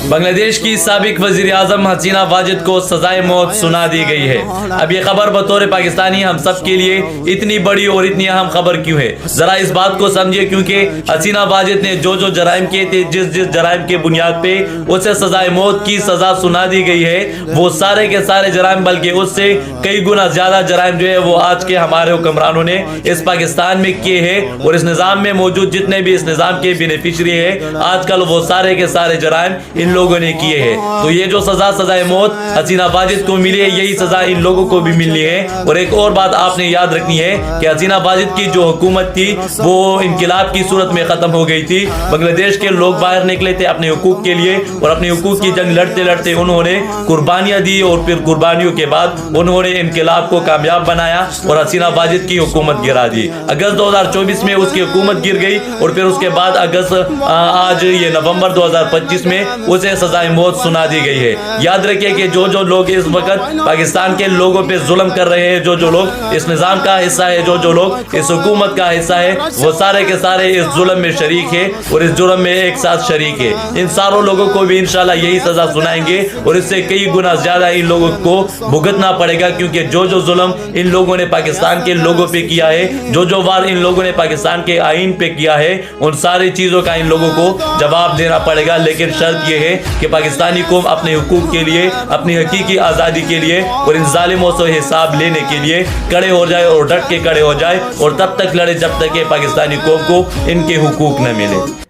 बांग्लादेश की साबिक वजीर आजम हसीना वाजिद को सजाए मौत सुना दी गई है। अब ये खबर बतौर पाकिस्तानी हम सब के लिए इतनी बड़ी और इतनी अहम खबर क्यों है, जरा इस बात को समझिए। क्योंकि हसीना वाजिद ने जो जो जराइम किए थे, जिस जराइम के बुनियाद पे उसे सजाए मौत की सजा सुना दी गई है, वो सारे के सारे जराइम, बल्कि उससे कई गुना ज्यादा जराइम जो है वो आज के हमारे हुक्मरानों ने इस पाकिस्तान में किए हैं। और इस निजाम में मौजूद जितने भी इस निजाम के बेनिफिशरी है आजकल, वो सारे के सारे जराइम इन लोगों ने किए हैं। तो ये जो सजाए मौत हसीना वाजिद को मिली है, यही सजा इन लोगों को भी मिलनी है। और एक और बात आपने याद रखनी है कि हसीना वाजिद की जो हुकूमत थी वो इनकलाब की सूरत में खत्म हो गई थी। बांग्लादेश के लोग बाहर निकले थे अपने हुकूक के लिए, और अपने हुकूक की जंग लड़ते लड़ते उन्होंने कुर्बानियां दी, और फिर कुर्बानियों के बाद उन्होंने इनकलाब को कामयाब बनाया और हसीना वाजिद की हुकूमत गिरा दी। अगस्त 2024 में उसकी हुकूमत गिर गई, और फिर उसके बाद आज ये नवंबर 2025 में उसे सजाए मौत सुना दी गई है। याद रखिए कि जो जो लोग इस वक्त पाकिस्तान के लोगों पे जुल्म कर रहे हैं, जो जो लोग इस निजाम का हिस्सा है, जो जो लोग इस हुकूमत का हिस्सा है, वो सारे के सारे इस जुल्म में शरीक है और इस जुल्म में एक साथ शरीक है। इन सारों लोगों को भी इंशाल्लाह यही सजा सुनाएंगे, और इससे कई गुना ज्यादा इन लोगों को भुगतना पड़ेगा। क्योंकि जो जो जुल्म इन लोगों ने पाकिस्तान के लोगों पे किया है, जो जो वार इन लोगों ने पाकिस्तान के आईन पे किया है, उन सारी चीजों का इन लोगों को जवाब देना पड़ेगा। लेकिन शर्त यह है कि पाकिस्तानी कौम अपने हुकूक के लिए, अपनी हकीकी आज़ादी के लिए और इन जालिमों से हिसाब लेने के लिए खड़े हो जाए, और डट के खड़े हो जाए, और तब तक लड़े जब तक कि पाकिस्तानी कौम को इनके हुकूक न मिले।